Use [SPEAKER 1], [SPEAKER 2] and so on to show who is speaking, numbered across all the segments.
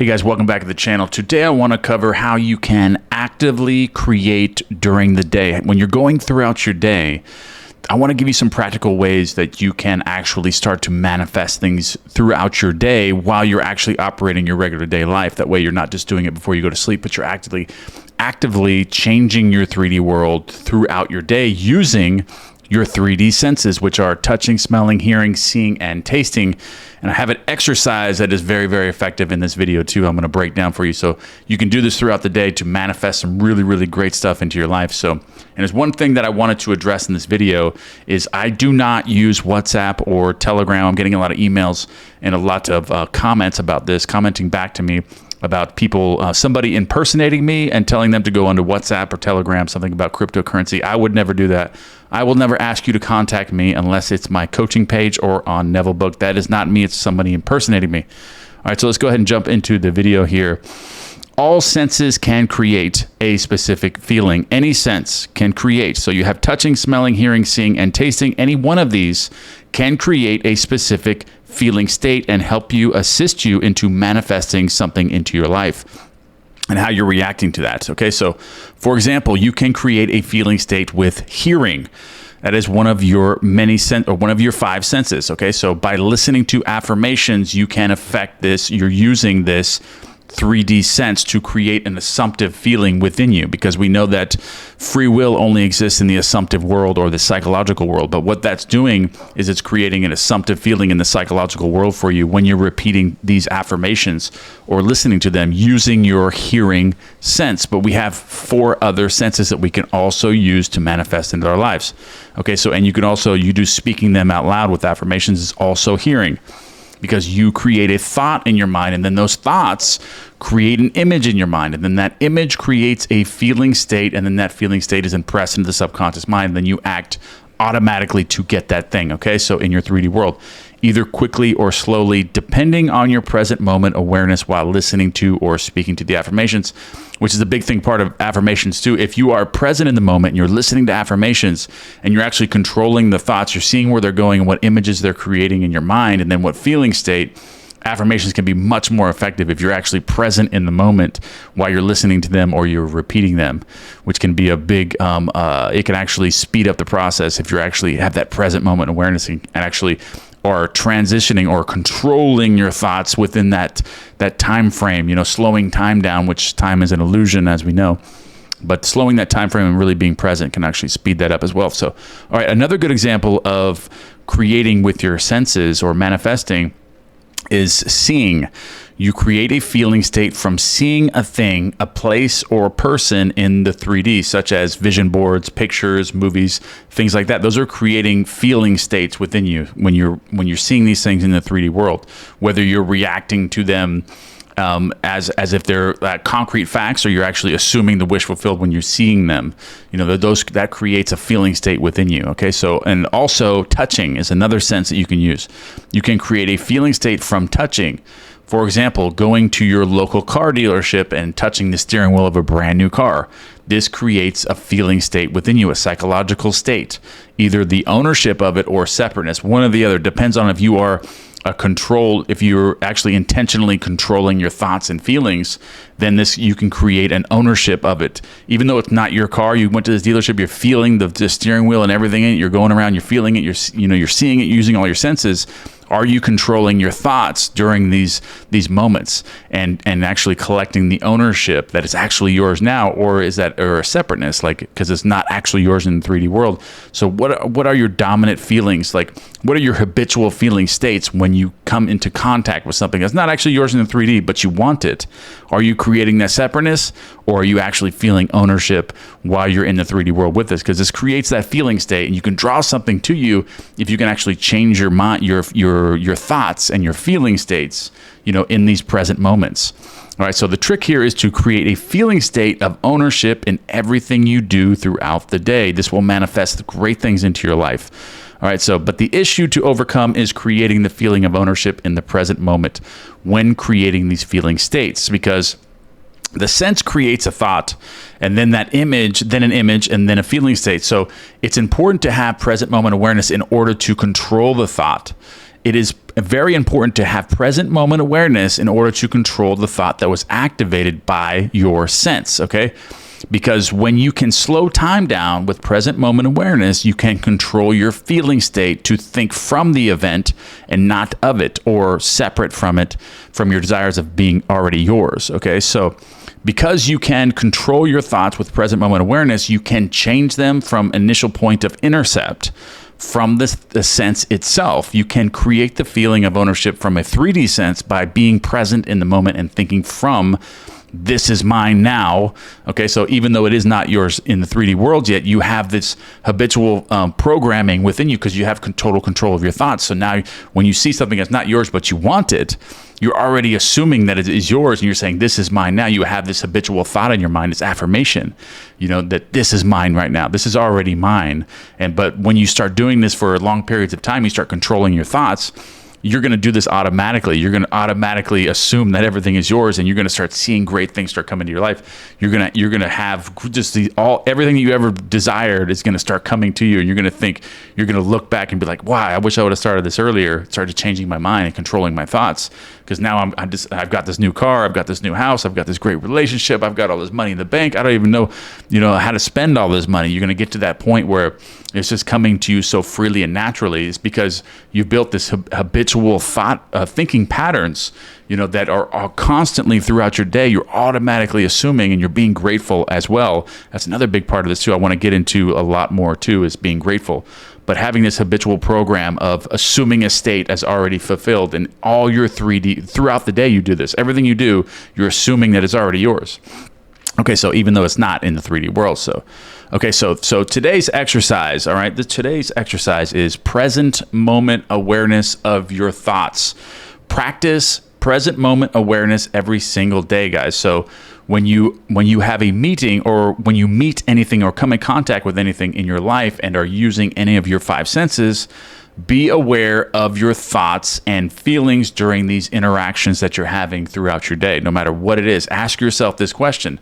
[SPEAKER 1] Hey guys, welcome back to the channel. Today I want to cover how you can actively create during the day. When you're going throughout your day, I want to give you some practical ways that you can actually start to manifest things throughout your day while you're actually operating your regular day life. That way you're not just doing it before you go to sleep, but you're actively changing your 3D world throughout your day using your 3D senses, which are touching, smelling, hearing, seeing, and tasting. And I have an exercise that is very, very effective in this video too. I'm going to break down for you so you can do this throughout the day to manifest some really, really great stuff into your life. So, and there's one thing that I wanted to address in this video is I do not use WhatsApp or Telegram. I'm getting a lot of emails and a lot of comments about this, commenting back to me about people, somebody impersonating me and telling them to go onto WhatsApp or Telegram, something about cryptocurrency. I would never do that. I will never ask you to contact me unless it's my coaching page or on Neville Book. That is not me. It's somebody impersonating me. All right, so let's go ahead and jump into the video here. All senses can create a specific feeling. Any sense can create. So you have touching, smelling, hearing, seeing, and tasting. Any one of these can create a specific feeling state and help you, assist you into manifesting something into your life and how you're reacting to that. Okay, so for example, you can create a feeling state with hearing. That is one of your one of your 5 senses. Okay, so by listening to affirmations, you can affect this. You're using this 3D sense to create an assumptive feeling within you, because we know that free will only exists in the assumptive world or the psychological world. But what that's doing is it's creating an assumptive feeling in the psychological world for you when you're repeating these affirmations or listening to them using your hearing sense. But we have 4 other senses that we can also use to manifest into our lives. Okay, so and you can also, you do speaking them out loud with affirmations is also hearing, because you create a thought in your mind, and then those thoughts create an image in your mind, and then that image creates a feeling state, and then that feeling state is impressed into the subconscious mind, and then you act automatically to get that thing, okay? So in your 3D world, either quickly or slowly, depending on your present moment awareness while listening to or speaking to the affirmations, which is a big thing part of affirmations too. If you are present in the moment and you're listening to affirmations and you're actually controlling the thoughts, you're seeing where they're going and what images they're creating in your mind and then what feeling state, affirmations can be much more effective if you're actually present in the moment while you're listening to them or you're repeating them, which can be a big, it can actually speed up the process if you actually have that present moment awareness and actually are transitioning or controlling your thoughts within that time frame, you know, slowing time down, which time is an illusion, as we know. But slowing that time frame and really being present can actually speed that up as well. So, all right, another good example of creating with your senses or manifesting is seeing. You create a feeling state from seeing a thing, a place, or a person in the 3D, such as vision boards, pictures, movies, things like that. Those are creating feeling states within you when you're seeing these things in the 3D world, whether you're reacting to them as if they're concrete facts, or you're actually assuming the wish fulfilled when you're seeing them. You know, that creates a feeling state within you. Okay, so, and also touching is another sense that you can use. You can create a feeling state from touching. For example, going to your local car dealership and touching the steering wheel of a brand new car. This creates a feeling state within you, a psychological state, either the ownership of it or separateness. One or the other depends on if you are if you're actually intentionally controlling your thoughts and feelings, then you can create an ownership of it. Even though it's not your car, you went to this dealership, you're feeling the steering wheel and everything in it, you're going around, you're feeling it, you're seeing it using all your senses. Are you controlling your thoughts during these moments and actually collecting the ownership that is actually yours now, or is that a separateness, like, because it's not actually yours in the 3D world? So what are your dominant feelings? Like, what are your habitual feeling states when you come into contact with something that's not actually yours in the 3D, but you want it? Are you creating that separateness, or are you actually feeling ownership while you're in the 3D world with this? Because this creates that feeling state, and you can draw something to you if you can actually change your mind, your thoughts and your feeling states, you know, in these present moments. All right, so the trick here is to create a feeling state of ownership in everything you do throughout the day. This will manifest great things into your life. All right, so, but the issue to overcome is creating the feeling of ownership in the present moment when creating these feeling states, because the sense creates a thought, and then that image, then an image, and then a feeling state. So it's important to have present moment awareness in order to control the thought. It is very important to have present moment awareness in order to control the thought that was activated by your sense, okay? Because when you can slow time down with present moment awareness, you can control your feeling state to think from the event and not of it, or separate from it, from your desires of being already yours, okay? So because you can control your thoughts with present moment awareness, you can change them from initial point of intercept from the sense itself. You can create the feeling of ownership from a 3D sense by being present in the moment and thinking from this is mine now. Okay, so even though it is not yours in the 3D world yet, you have this habitual programming within you because you have total control of your thoughts. So now when you see something that's not yours but you want it, you're already assuming that it is yours and you're saying, this is mine now. You have this habitual thought in your mind, this affirmation, that this is mine right now. This is already mine. But when you start doing this for long periods of time, you start controlling your thoughts. You're going to do this automatically. You're going to automatically assume that everything is yours, and you're going to start seeing great things start coming to your life. You're going to have just everything that you ever desired is going to start coming to you, and you're going to look back and be like, wow, I wish I would have started this earlier. Started changing my mind and controlling my thoughts, because now I've got this new car, I've got this new house, I've got this great relationship, I've got all this money in the bank. I don't even know, how to spend all this money. You're going to get to that point where it's just coming to you so freely and naturally. It's because you built this habitual thought, thinking patterns, that are constantly throughout your day. You're automatically assuming, and you're being grateful as well. That's another big part of this too. I want to get into a lot more too, is being grateful. But having this habitual program of assuming a state as already fulfilled in all your 3D throughout the day, you do this. Everything you do, you're assuming that it's already yours. Okay, so even though it's not in the 3D world. So today's exercise, all right, today's exercise is present moment awareness of your thoughts. Practice present moment awareness every single day, guys. So when you have a meeting, or when you meet anything or come in contact with anything in your life and are using any of your 5 senses, be aware of your thoughts and feelings during these interactions that you're having throughout your day. No matter what it is, ask yourself this question: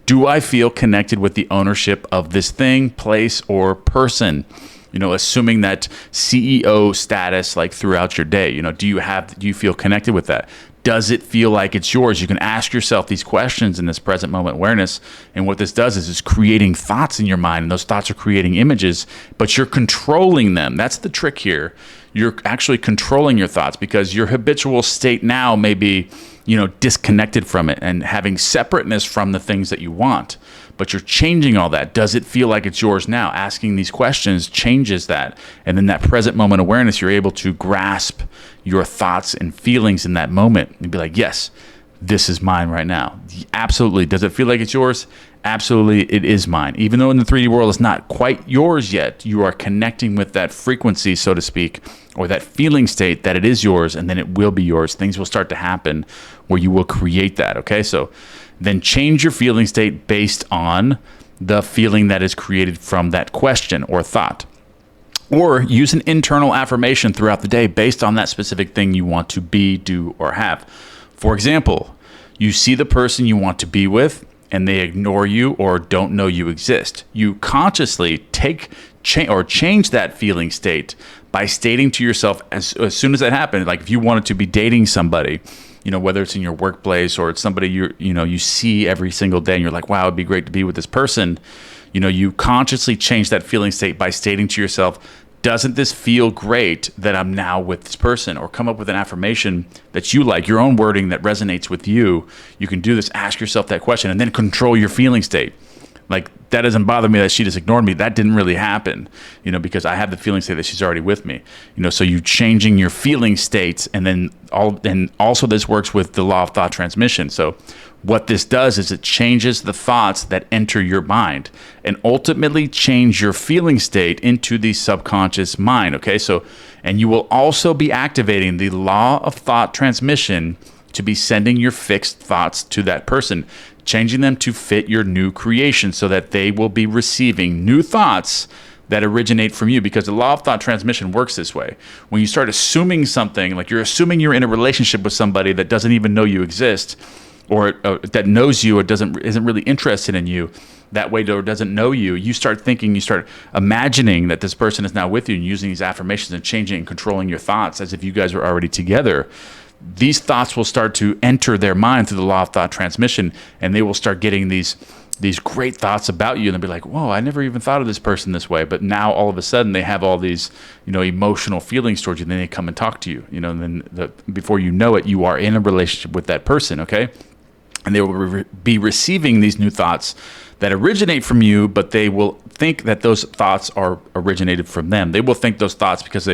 [SPEAKER 1] do I feel connected with the ownership of this thing, place, or person? Assuming that CEO status, like throughout your day, do you feel connected with that? Does it feel like it's yours? You can ask yourself these questions in this present moment awareness. And what this does is it's creating thoughts in your mind, and those thoughts are creating images, but you're controlling them. That's the trick here. You're actually controlling your thoughts, because your habitual state now may be, disconnected from it and having separateness from the things that you want. But you're changing all that. Does it feel like it's yours now? Asking these questions changes that. And then that present moment awareness, you're able to grasp your thoughts and feelings in that moment and be like, yes, this is mine right now. Absolutely. Does it feel like it's yours? Absolutely, it is mine. Even though in the 3D world it's not quite yours yet, you are connecting with that frequency, so to speak, or that feeling state that it is yours, and then it will be yours. Things will start to happen where you will create that, okay? So then change your feeling state based on the feeling that is created from that question or thought. Or use an internal affirmation throughout the day based on that specific thing you want to be, do, or have. For example, you see the person you want to be with, and they ignore you or don't know you exist. You consciously change that feeling state by stating to yourself as soon as that happens, like if you wanted to be dating somebody, whether it's in your workplace or it's somebody you see every single day and you're like, wow, it'd be great to be with this person. You consciously change that feeling state by stating to yourself, doesn't this feel great that I'm now with this person? Or come up with an affirmation that you like, your own wording that resonates with you. You can do this, ask yourself that question, and then control your feeling state. Like, that doesn't bother me that she just ignored me. That didn't really happen, because I have the feeling state that she's already with me. So you changing your feeling states, and also this works with the law of thought transmission. So what this does is it changes the thoughts that enter your mind and ultimately change your feeling state into the subconscious mind, okay? So, and you will also be activating the law of thought transmission to be sending your fixed thoughts to that person, changing them to fit your new creation so that they will be receiving new thoughts that originate from you, because the law of thought transmission works this way. When you start assuming something, like you're assuming you're in a relationship with somebody that doesn't even know you exist, or that knows you or isn't really interested in you, that way or doesn't know you, you start thinking, you start imagining that this person is now with you and using these affirmations and changing and controlling your thoughts as if you guys were already together. These thoughts will start to enter their mind through the law of thought transmission, and they will start getting these great thoughts about you, and they'll be like, whoa, I never even thought of this person this way. But now all of a sudden they have all these, emotional feelings towards you, and then they come and talk to you, and then before you know it, you are in a relationship with that person, okay? And they will be receiving these new thoughts that originate from you, but they will think that those thoughts are originated from them. They will think those thoughts because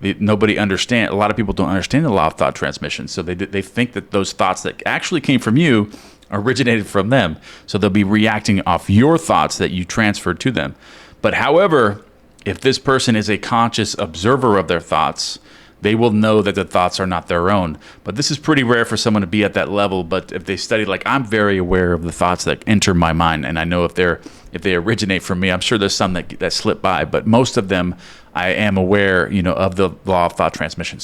[SPEAKER 1] nobody understand. A lot of people don't understand the law of thought transmission, so they think that those thoughts that actually came from you originated from them. So they'll be reacting off your thoughts that you transferred to them. But however, if this person is a conscious observer of their thoughts, they will know that the thoughts are not their own. But this is pretty rare for someone to be at that level. But if they study, like, I'm very aware of the thoughts that enter my mind, and I know if they originate from me. I'm sure there's some that slip by, but most of them I am aware, of the law of thought transmission.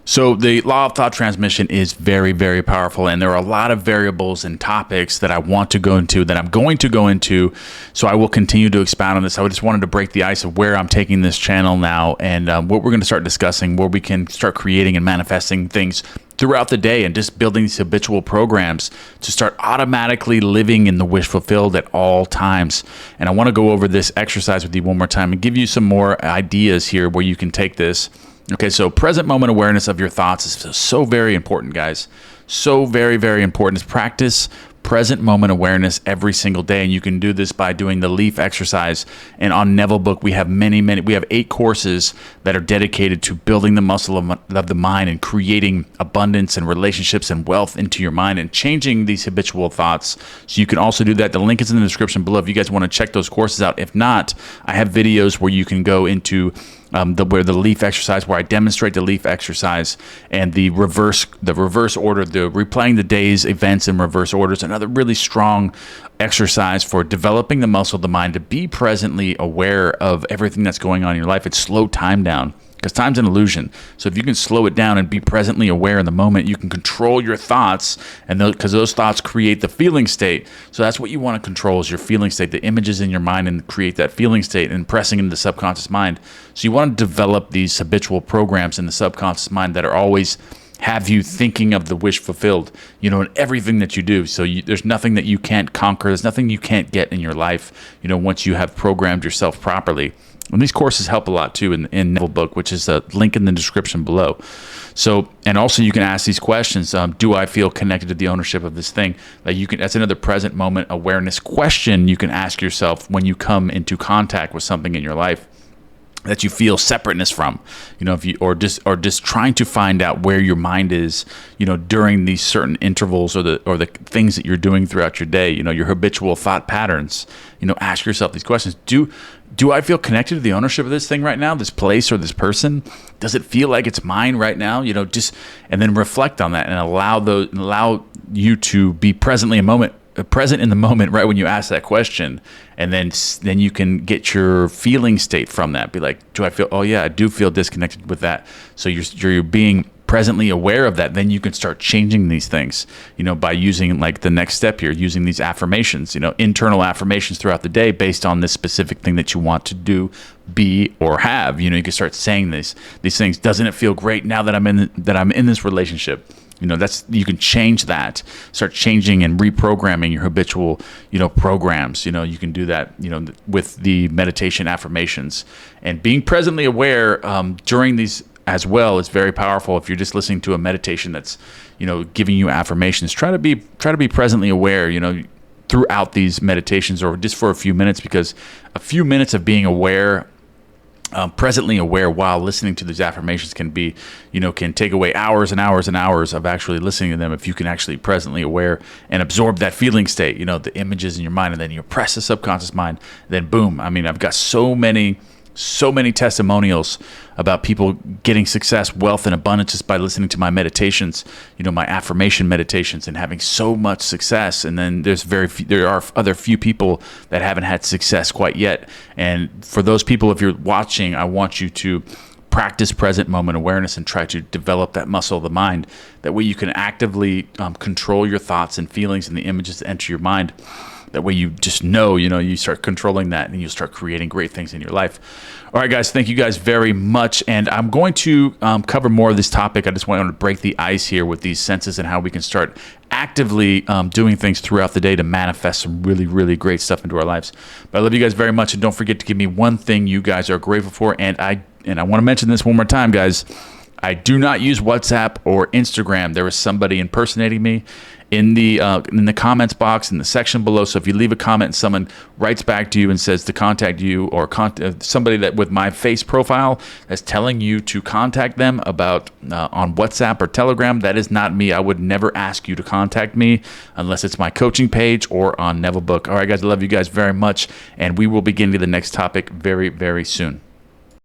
[SPEAKER 1] So the law of thought transmission is very, very powerful, and there are a lot of variables and topics that I want to go into, that I'm going to go into, so I will continue to expound on this. I just wanted to break the ice of where I'm taking this channel now, and what we're going to start discussing, where we can start creating and manifesting things throughout the day, and just building these habitual programs to start automatically living in the wish fulfilled at all times. And I want to go over this exercise with you one more time and give you some more ideas here where you can take this. Okay, so present moment awareness of your thoughts is so very important, guys. So very, very important. Practice present moment awareness every single day, and you can do this by doing the leaf exercise. And on Neville book, we have we have 8 courses that are dedicated to building the muscle of the mind and creating abundance and relationships and wealth into your mind and changing these habitual thoughts. So you can also do that. The link is in the description below if you guys want to check those courses out. If not, I have videos where you can go into where the leaf exercise, where I demonstrate the leaf exercise and the reverse order, the replaying the day's events in reverse orders. Another really strong exercise for developing the muscle of the mind to be presently aware of everything that's going on in your life. It's slow time down, because time's an illusion. So if you can slow it down and be presently aware in the moment, you can control your thoughts, and because those thoughts create the feeling state. So that's what you want to control, is your feeling state, the images in your mind, and create that feeling state and pressing into the subconscious mind. So you want to develop these habitual programs in the subconscious mind that are always have you thinking of the wish fulfilled, in everything that you do. So there's nothing that you can't conquer. There's nothing you can't get in your life, once you have programmed yourself properly. And these courses help a lot too in Neville book, which is a link in the description below. So, and also you can ask these questions. Do I feel connected to the ownership of this thing? That's another present moment awareness question you can ask yourself when you come into contact with something in your life that you feel separateness from, if you or just trying to find out where your mind is, during these certain intervals or the things that you're doing throughout your day, your habitual thought patterns. Ask yourself these questions. Do I feel connected to the ownership of this thing right now, this place or this person? Does it feel like it's mine right now? And then reflect on that and allow you to be present in the moment right when you ask that question, and then you can get your feeling state from that. Be like, do I feel? Oh yeah, I do feel disconnected with that. So you're being presently aware of that. Then you can start changing these things, by using, like, the next step here, using these affirmations, internal affirmations throughout the day based on this specific thing that you want to do, be, or have. You can start saying these things. Doesn't it feel great now that I'm in this relationship? You can change that, start changing and reprogramming your habitual, programs. You can do that, with the meditation affirmations, and being presently aware during these as well is very powerful. If you're just listening to a meditation that's, giving you affirmations, try to be presently aware, throughout these meditations, or just for a few minutes, because a few minutes of being aware, presently aware while listening to these affirmations can take away hours and hours and hours of actually listening to them, if you can actually presently aware and absorb that feeling state, the images in your mind, and then you press the subconscious mind, then boom. I've got so many testimonials about people getting success, wealth, and abundance just by listening to my meditations, my affirmation meditations, and having so much success. And then there are other few people that haven't had success quite yet. And for those people, if you're watching, I want you to practice present moment awareness and try to develop that muscle of the mind. That way you can actively control your thoughts and feelings and the images that enter your mind. That way you just know, you start controlling that and you start creating great things in your life. All right, guys, thank you guys very much. And I'm going to cover more of this topic. I just want to break the ice here with these senses and how we can start actively doing things throughout the day to manifest some really, really great stuff into our lives. But I love you guys very much. And don't forget to give me one thing you guys are grateful for. And I want to mention this one more time, guys. I do not use WhatsApp or Instagram. There was somebody impersonating me in the comments box in the section below. So if you leave a comment and someone writes back to you and says to contact you, or somebody that with my face profile that's telling you to contact them about on WhatsApp or Telegram, that is not me. I would never ask you to contact me unless it's my coaching page or on Neville Book. All right, guys, I love you guys very much, and we will begin to the next topic very, very soon.